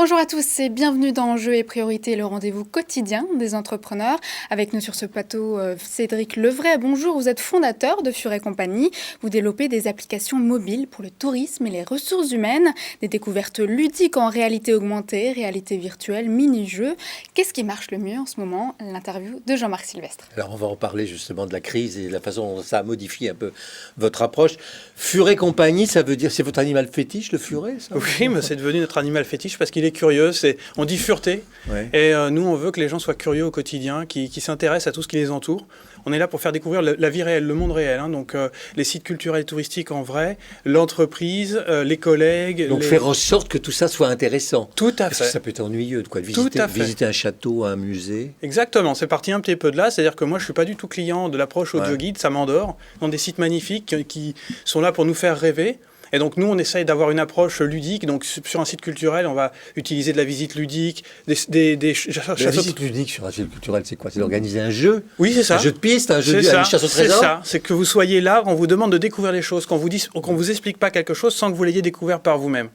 Bonjour à tous et bienvenue dans Enjeux et Priorités, le rendez-vous quotidien des entrepreneurs. Avec nous sur ce plateau, Cédric Levray. Bonjour, vous êtes fondateur de Fur & Compagnie. Vous développez des applications mobiles pour le tourisme et les ressources humaines, des découvertes ludiques en réalité augmentée, réalité virtuelle, mini-jeux. Qu'est-ce qui marche le mieux en ce moment? L'interview de Jean-Marc Sylvestre. Alors, on va en parler justement de la crise et de la façon dont ça a modifié un peu votre approche. Fur & Compagnie, ça veut dire, c'est votre animal fétiche, le furet, ça? Oui, mais c'est devenu notre animal fétiche parce qu'il est curieux. On dit fureté. Ouais. Et nous, on veut que les gens soient curieux au quotidien, qui s'intéressent à tout ce qui les entoure. On est là pour faire découvrir la vie réelle, le monde réel. Donc, les sites culturels et touristiques en vrai, l'entreprise, les collègues. Donc, faire en sorte que tout ça soit intéressant. Tout à fait. Parce que ça peut être ennuyeux de visiter un château, un musée. Exactement. C'est parti un petit peu de là. C'est-à-dire que moi, je ne suis pas du tout client de l'approche audio guide. Ça m'endort. Dans des sites magnifiques qui sont là pour nous faire rêver. Et donc, nous, on essaye d'avoir une approche ludique. Donc, sur un site culturel, on va utiliser de la visite ludique, La visite ludique sur un site culturel, c'est quoi? C'est d'organiser un jeu? Oui, c'est ça. Un jeu de piste, un jeu de chasse au trésor? C'est ça. C'est que vous soyez là, on vous demande de découvrir les choses, qu'on vous explique pas quelque chose sans que vous l'ayez découvert par vous-même.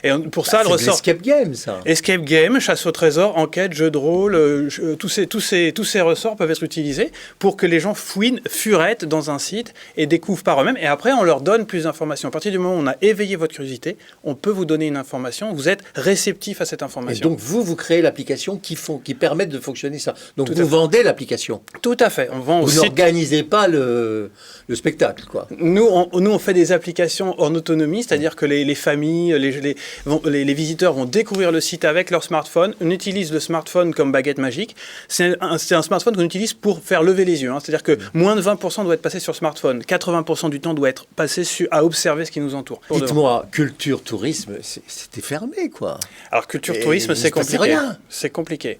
Et pour ça, le ressort... C'est escape game, ça. Escape game, chasse au trésor, enquête, jeu de rôle, tous ces ressorts peuvent être utilisés pour que les gens fouinent, furettent dans un site et découvrent par eux-mêmes. Et après, on leur donne plus d'informations. À partir du moment où on a éveillé votre curiosité, on peut vous donner une information, vous êtes réceptif à cette information. Et donc, vous créez l'application qui permettent de fonctionner ça. Donc, vous vendez l'application. Tout à fait. On vend vous n'organisez pas le spectacle, quoi. Nous, on fait des applications en autonomie, c'est-à-dire que les familles, les visiteurs vont découvrir le site avec leur smartphone. On utilise le smartphone comme baguette magique. C'est un smartphone qu'on utilise pour faire lever les yeux. C'est-à-dire que moins de 20% doit être passé sur smartphone. 80% du temps doit être passé à observer ce qui nous entoure. Dites-moi, culture, tourisme, c'était fermé, quoi. Alors, culture, tourisme, c'est compliqué. C'est compliqué.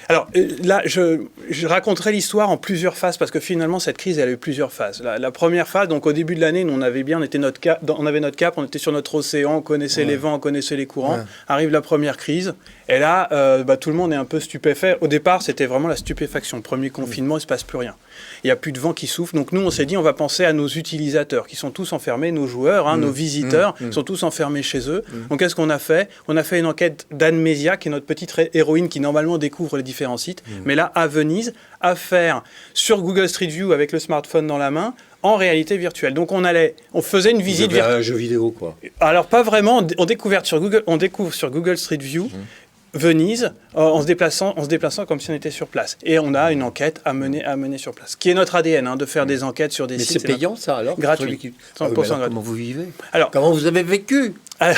Alors, là, je raconterai l'histoire en plusieurs phases parce que finalement, cette crise, elle a eu plusieurs phases. La première phase, donc au début de l'année, nous, on avait notre cap, on était sur notre océan, on connaissait les vents, on connaissait les courants. Ouais. Arrive la première crise. Et là, tout le monde est un peu stupéfait. Au départ, c'était vraiment la stupéfaction. Premier confinement, il ne se passe plus rien. Il n'y a plus de vent qui souffle. Donc nous, on s'est dit, on va penser à nos utilisateurs qui sont tous enfermés, nos joueurs, nos visiteurs sont tous enfermés chez eux. Donc qu'est-ce qu'on a fait? On a fait une enquête d'Anne Mézia, qui est notre petite héroïne qui normalement découvre les différents sites. Mais là, à Venise, à faire sur Google Street View avec le smartphone dans la main, en réalité virtuelle. Donc on faisait une visite virtuelle. Un jeu vidéo, quoi. Alors pas vraiment. On découvre sur Google Street View. Venise, en se déplaçant comme si on était sur place. Et on a une enquête à mener sur place. Qui est notre ADN, de faire des enquêtes sur des sites. Mais c'est payant, ça, alors? Gratuit. 100% gratuit. Comment vous vivez? Alors, comment vous avez vécu?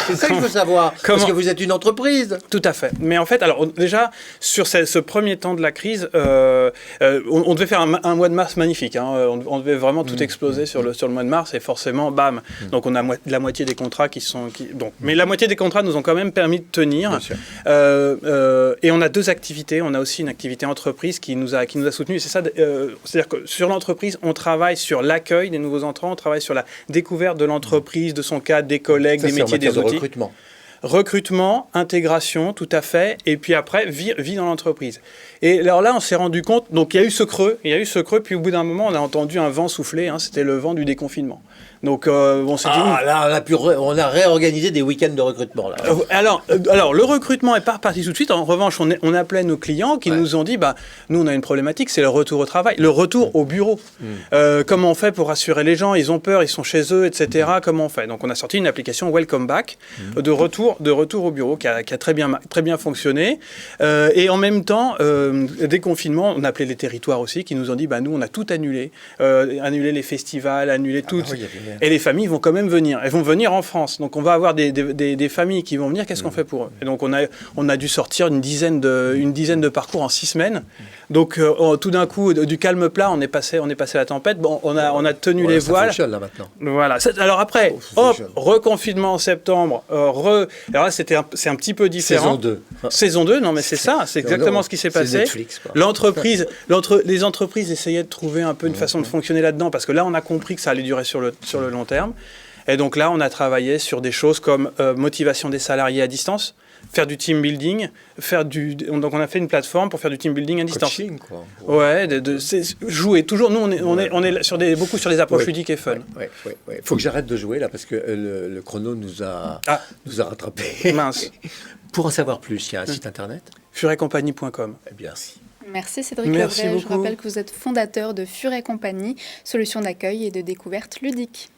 C'est ça que je veux savoir. Parce que vous êtes une entreprise. Tout à fait. Mais en fait, alors déjà, sur ce premier temps de la crise, on devait faire un mois de mars magnifique. On devait vraiment tout exploser sur le mois de mars. Et forcément, bam. Donc on a la moitié des contrats mais la moitié des contrats nous ont quand même permis de tenir. Et on a deux activités. On a aussi une activité entreprise qui nous a soutenus. C'est ça. C'est-à-dire que sur l'entreprise, on travaille sur l'accueil des nouveaux entrants. On travaille sur la découverte de l'entreprise, de son cadre, des collègues, des métiers, des outils. Recrutement, intégration, tout à fait. Et puis après, vie dans l'entreprise. Et alors là, on s'est rendu compte, donc il y a eu ce creux. Puis au bout d'un moment, on a entendu un vent souffler. C'était le vent du déconfinement. Donc on s'est dit... là, on a réorganisé des week-ends de recrutement. Là. Alors, le recrutement n'est pas reparti tout de suite. En revanche, on appelait nos clients qui nous ont dit, nous, on a une problématique, c'est le retour au travail, le retour au bureau. Comment on fait pour rassurer les gens? Ils ont peur, ils sont chez eux, etc. Comment on fait? Donc on a sorti une application Welcome Back de retour au bureau qui a très bien fonctionné. Et en même temps, déconfinement, on a appelé les territoires aussi qui nous ont dit, nous, on a tout annulé. Annulé les festivals, annulé tout. Et les familles vont quand même venir. Elles vont venir en France. Donc, on va avoir des familles qui vont venir. Qu'est-ce qu'on fait pour eux? Et donc, on a dû sortir une dizaine de parcours en 6 semaines. Donc, tout d'un coup, du calme plat, on est passé à la tempête. Bon, on a tenu les voiles. Ça fonctionne, là, maintenant. Voilà. Alors après, reconfinement en septembre. Alors là, c'est un petit peu différent. Saison 2, non, mais c'est ça. C'est exactement ce qui s'est passé. Netflix, quoi. Les entreprises essayaient de trouver un peu une façon de fonctionner là-dedans. Parce que là, on a compris que ça allait durer sur le long terme. Et donc là, on a travaillé sur des choses comme motivation des salariés à distance, faire du team building, donc on a fait une plateforme pour faire du team building à distance. Coaching, quoi. Ouais, jouer. Toujours, nous, on est beaucoup sur des approches ludiques et fun. Il faut que j'arrête de jouer là parce que le chrono nous a rattrapés. Mince. Pour en savoir plus, il y a un site internet furetcompagnie.com. Eh bien, merci. Merci Cédric Merci Levray. beaucoup. Je rappelle que vous êtes fondateur de Furet Compagnie, solution d'accueil et de découverte ludique.